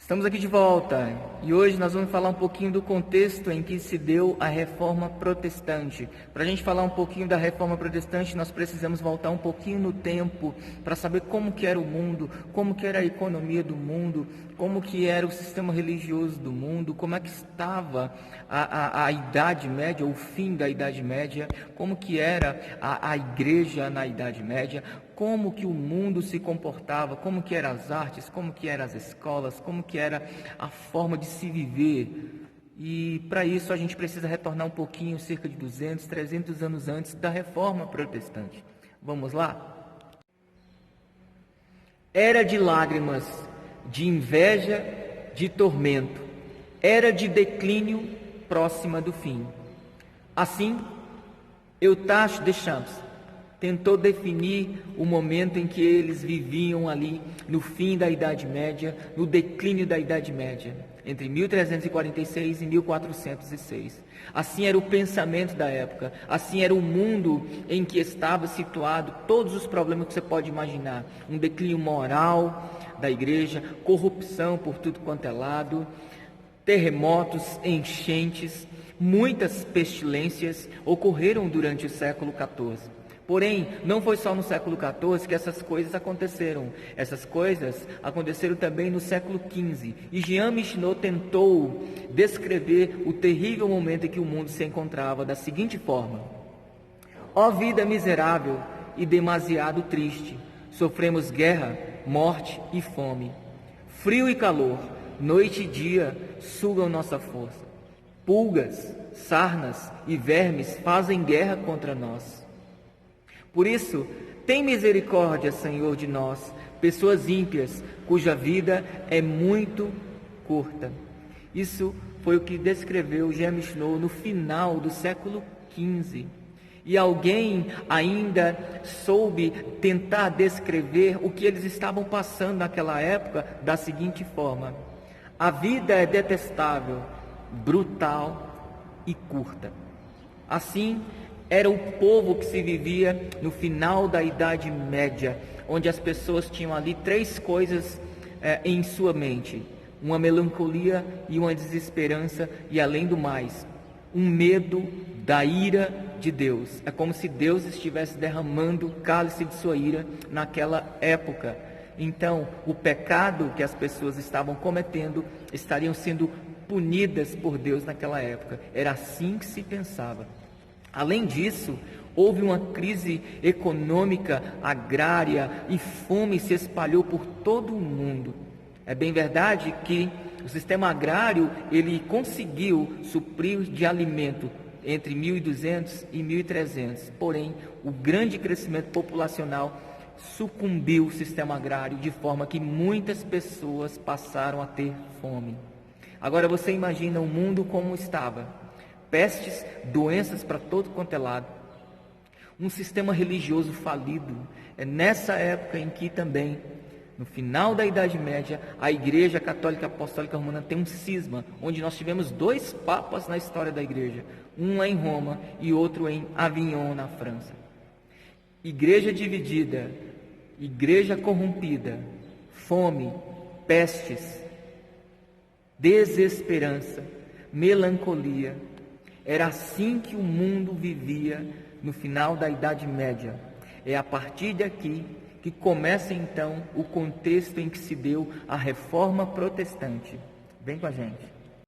Estamos aqui de volta e hoje nós vamos falar um pouquinho do contexto em que se deu a Reforma Protestante. Para a gente falar um pouquinho da Reforma Protestante, nós precisamos voltar um pouquinho no tempo para saber como que era o mundo, como que era a economia do mundo, como que era o sistema religioso do mundo, como é que estava a Idade Média, o fim da Idade Média, como que era a igreja na Idade Média, como que o mundo se comportava, como que eram as artes, como que eram as escolas, como que era a forma de se viver. E para isso a gente precisa retornar um pouquinho, cerca de 200, 300 anos antes da Reforma Protestante. Vamos lá? Era de lágrimas, de inveja, de tormento, era de declínio próxima do fim. Assim, Eustache de Champs tentou definir o momento em que eles viviam ali no fim da Idade Média, no declínio da Idade Média, entre 1346 e 1406. Assim era o pensamento da época, assim era o mundo em que estava situado, todos os problemas que você pode imaginar, um declínio moral da igreja, corrupção por tudo quanto é lado, terremotos, enchentes, muitas pestilências ocorreram durante o século XIV. Porém, não foi só no século XIV que essas coisas aconteceram. Essas coisas aconteceram também no século XV. E Jean Michenot tentou descrever o terrível momento em que o mundo se encontrava da seguinte forma: ó vida miserável e demasiado triste, sofremos guerra, morte e fome. Frio e calor, noite e dia sugam nossa força. Pulgas, sarnas e vermes fazem guerra contra nós. Por isso, tem misericórdia, Senhor, de nós, pessoas ímpias, cuja vida é muito curta. Isso foi o que descreveu Jean Michenot no final do século XV. E alguém ainda soube tentar descrever o que eles estavam passando naquela época da seguinte forma: a vida é detestável, brutal e curta. Assim, era o povo que se vivia no final da Idade Média, onde as pessoas tinham ali três coisas em sua mente: uma melancolia e uma desesperança, e além do mais, um medo da ira de Deus. É como se Deus estivesse derramando o cálice de sua ira naquela época. Então, o pecado que as pessoas estavam cometendo estariam sendo punidas por Deus naquela época. Era assim que se pensava. Além disso, houve uma crise econômica, agrária, e fome se espalhou por todo o mundo. É bem verdade que o sistema agrário ele conseguiu suprir de alimento entre 1200 e 1300. Porém, o grande crescimento populacional sucumbiu o sistema agrário, de forma que muitas pessoas passaram a ter fome. Agora você imagina o mundo como estava: pestes, doenças para todo quanto é lado, um sistema religioso falido. É nessa época em que também, no final da Idade Média, a Igreja Católica Apostólica Romana tem um cisma, onde nós tivemos dois papas na história da Igreja, um em Roma e outro em Avignon, na França. Igreja dividida, igreja corrompida, fome, pestes, desesperança, melancolia. Era assim que o mundo vivia no final da Idade Média. É a partir daqui que começa então o contexto em que se deu a Reforma Protestante. Vem com a gente.